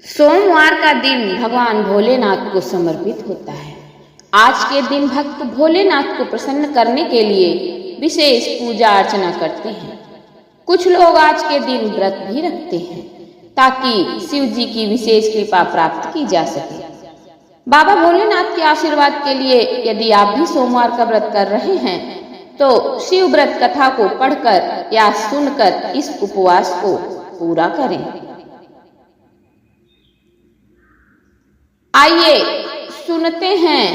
सोमवार का दिन भगवान भोलेनाथ को समर्पित होता है। आज के दिन भक्त भोलेनाथ को प्रसन्न करने के लिए विशेष पूजा अर्चना करते हैं। कुछ लोग आज के दिन व्रत भी रखते हैं ताकि शिव जी की विशेष कृपा प्राप्त की जा सके। बाबा भोलेनाथ के आशीर्वाद के लिए यदि आप भी सोमवार का व्रत कर रहे हैं तो शिव व्रत कथा को पढ़कर या सुनकर इस उपवास को पूरा करें। आइए सुनते हैं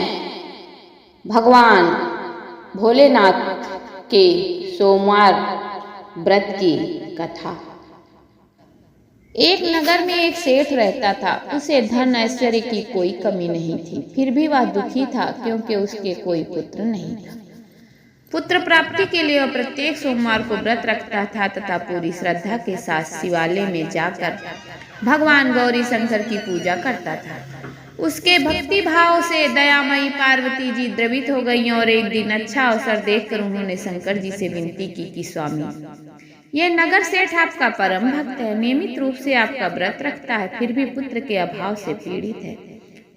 भगवान भोलेनाथ के सोमवार व्रत की कथा। एक नगर में एक सेठ रहता था। उसे धन ऐश्वर्य की कोई कमी नहीं थी, फिर भी वह दुखी था क्योंकि उसके कोई पुत्र नहीं था। पुत्र प्राप्ति के लिए वह प्रत्येक सोमवार को व्रत रखता था तथा पूरी श्रद्धा के साथ शिवालय में जाकर भगवान गौरी शंकर की पूजा करता था। उसके भक्ति भाव से दयामयी पार्वती जी द्रवित हो गई और एक दिन अच्छा अवसर देखकर उन्होंने शंकर जी से विनती की कि स्वामी, यह नगर सेठ आपका परम भक्त है, नियमित रूप से आपका व्रत रखता है, फिर भी पुत्र के अभाव से पीड़ित है।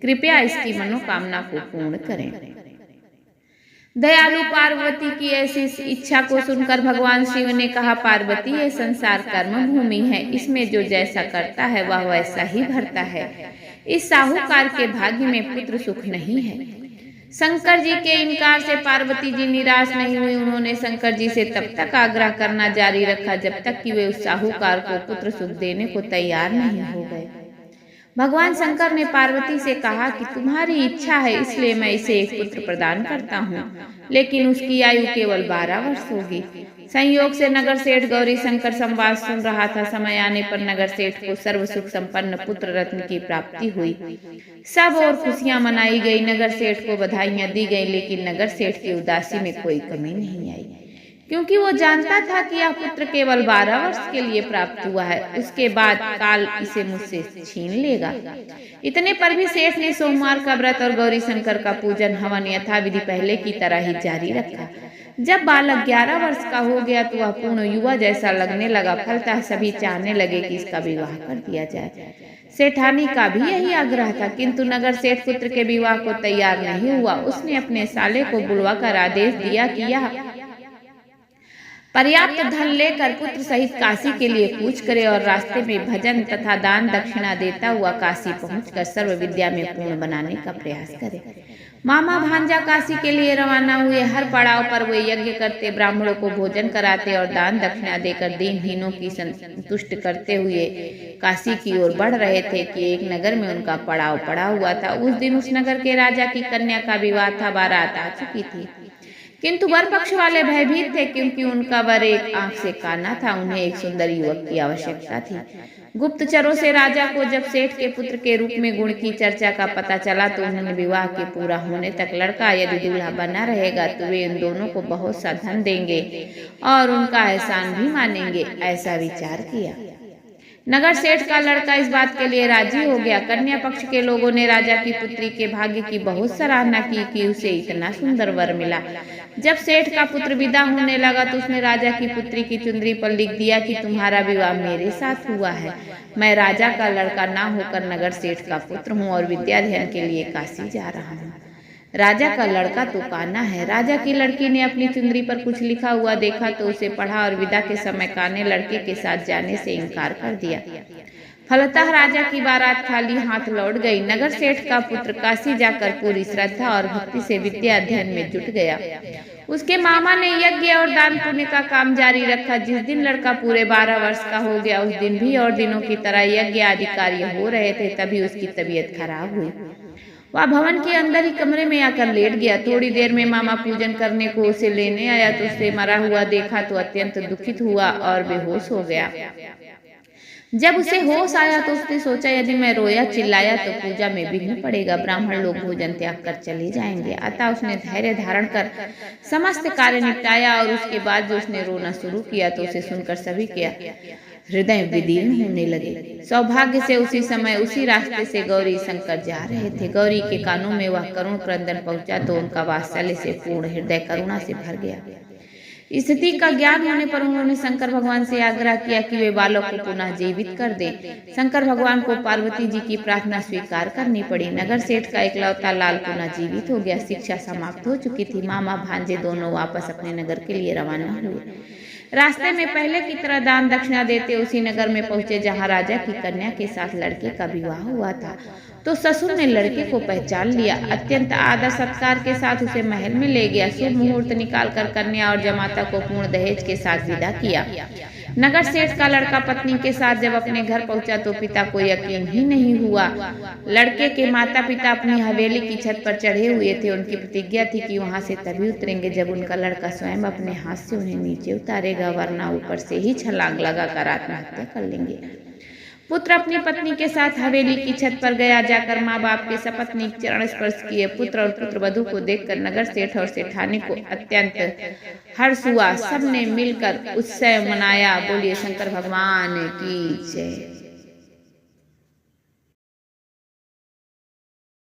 कृपया इसकी मनोकामना को पूर्ण करें। दयालु पार्वती की ऐसी इच्छा को सुनकर भगवान शिव ने कहा, पार्वती, यह संसार कर्म भूमि है, इसमें जो जैसा करता है वह वैसा ही भरता है। इस साहूकार के भाग्य में पुत्र सुख नहीं है। शंकर जी के इनकार से पार्वती जी निराश नहीं हुई। उन्होंने शंकर जी से तब तक आग्रह करना जारी रखा जब तक कि वे उस साहूकार को पुत्र सुख देने को तैयार नहीं हो गए। भगवान शंकर ने पार्वती से कहा कि तुम्हारी इच्छा है इसलिए मैं इसे एक पुत्र प्रदान करता हूँ, लेकिन उसकी आयु केवल 12 वर्ष होगी। संयोग से नगर सेठ गौरी शंकर संवाद सुन रहा था। समय आने पर नगर सेठ को सर्व सुख संपन्न पुत्र रत्न की प्राप्ति हुई। सब और खुशियां मनाई गई। नगर सेठ को बधाइयां दी गई, लेकिन नगर सेठ की उदासी में कोई कमी नहीं आई, क्योंकि वो जानता था कि यह पुत्र केवल 12 वर्ष के लिए प्राप्त हुआ है, उसके बाद काल इसे मुझसे छीन लेगा। इतने पर भी सेठ ने सोमवार का व्रत और गौरी शंकर का पूजन हवन यथाविधि पहले की तरह ही जारी रखा। जब बालक 11 वर्ष का हो गया तो वह पूर्ण युवा जैसा लगने लगा। फलतः सभी चाहने लगे कि इसका विवाह कर दिया जाए। सेठानी का भी यही आग्रह था, किंतु नगर सेठ पुत्र के विवाह को तैयार नहीं हुआ। उसने अपने साले को बुलवाकर आदेश दिया कि यह पर्याप्त धन लेकर पुत्र सहित काशी के लिए कूच करे और रास्ते में भजन तथा दान दक्षिणा देता हुआ काशी पहुंचकर सर्व विद्या में पूर्ण बनाने का प्रयास करे। मामा भांजा काशी के लिए रवाना हुए। हर पड़ाव पर वे यज्ञ करते, ब्राह्मणों को भोजन कराते और दान दक्षिणा देकर दीनहीनों की संतुष्ट करते हुए काशी की ओर बढ़ रहे थे कि एक नगर में उनका पड़ाव पड़ा हुआ था। उस दिन उस नगर के राजा की कन्या का विवाह था। बारात आ चुकी थी, किंतु वर पक्ष वाले भयभीत थे क्योंकि उनका वर एक आंख से काना था। उन्हें एक सुंदर युवक की आवश्यकता थी। गुप्तचरों से राजा को जब सेठ के पुत्र के रूप में गुण की चर्चा का पता चला तो उन्होंने विवाह के पूरा होने तक लड़का यदि दूल्हा बना रहेगा तो वे इन दोनों को बहुत सा धन देंगे और उनका एहसान भी मानेंगे, ऐसा विचार किया। नगर सेठ का लड़का इस बात के लिए राजी हो गया। कन्या पक्ष के लोगों ने राजा की पुत्री के भाग्य की बहुत सराहना की कि उसे इतना सुंदर वर मिला। जब सेठ का पुत्र विदा होने लगा तो उसने राजा की पुत्री की चुंदरी पर लिख दिया कि तुम्हारा विवाह मेरे साथ हुआ है। मैं राजा का लड़का ना होकर नगर सेठ का पुत्र हूँ और विद्या अध्ययन के लिए काशी जा रहा हूँ। राजा का लड़का तो काना है। राजा की लड़की ने अपनी चुंदरी पर कुछ लिखा हुआ देखा तो उसे पढ़ा और विदा के समय काने लड़के के साथ जाने से इनकार कर दिया। फलतः राजा की बारात खाली हाथ लौट गई। नगर सेठ का पुत्र काशी जाकर पूरी श्रद्धा और भक्ति से विद्या अध्ययन में जुट गया। उसके मामा ने यज्ञ और दान पुण्य का काम जारी रखा। जिस दिन लड़का पूरे 12 वर्ष का हो गया उस दिन भी और दिनों की तरह यज्ञ आदि कार्य हो रहे थे। तभी उसकी तबीयत खराब हुई। वह भवन के अंदर ही कमरे में आकर लेट गया। थोड़ी देर में मामा पूजन करने को उसे लेने आया तो उसे मरा हुआ देखा तो अत्यंत दुखित हुआ और बेहोश हो गया। जब उसे होश आया तो उसने सोचा यदि मैं रोया चिल्लाया तो पूजा में विघ्न पड़ेगा, ब्राह्मण लोग भोजन त्याग कर चले जाएंगे। अतः उसने धैर्य धारण कर समस्त कार्य निपटाया और उसके बाद जो उसने रोना शुरू किया तो उसे सुनकर सभी के हृदय विदीर्ण होने लगे। सौभाग्य से उसी समय उसी रास्ते से गौरी शंकर जा रहे थे। गौरी के कानों में वह करुण क्रंदन पहुंचा तो उनका वात्सल्य से पूर्ण हृदय करुणा से भर गया। स्थिति का ज्ञान होने पर उन्होंने शंकर भगवान से आग्रह किया कि वे बालक को पुनः जीवित कर दें। शंकर भगवान को पार्वती जी की प्रार्थना स्वीकार करनी पड़ी। नगर सेठ का इकलौता लाल पुनः जीवित हो गया। शिक्षा समाप्त हो चुकी थी। मामा भांजे दोनों वापस अपने नगर के लिए रवाना हुए। रास्ते में पहले की तरह दान दक्षिणा देते उसी नगर में पहुंचे जहां राजा की कन्या के साथ लड़के का विवाह हुआ था। तो ससुर ने लड़के को पहचान लिया। अत्यंत आदर सत्कार के साथ उसे महल में ले गया। शुभ मुहूर्त निकालकर कन्या और जमाता को पूर्ण दहेज के साथ विदा किया। नगर सेठ का लड़का पत्नी के साथ जब अपने घर पहुंचा तो पिता को यकीन ही नहीं हुआ। लड़के के माता पिता अपनी हवेली की छत पर चढ़े हुए थे। उनकी प्रतिज्ञा थी कि वहां से तभी उतरेंगे जब उनका लड़का स्वयं अपने हाथ से उन्हें नीचे उतारेगा, वरना ऊपर से ही छलांग लगाकर आत्महत्या कर लेंगे। पुत्र अपनी पत्नी के साथ हवेली की छत पर गया। जाकर माँ बाप के सपत्नीक चरण स्पर्श किए। पुत्र और पुत्र वधू को देखकर नगर सेठ और सेठानी को अत्यंत हर्ष हुआ। सबने मिलकर उत्सव मनाया। बोलिए शंकर भगवान की जय।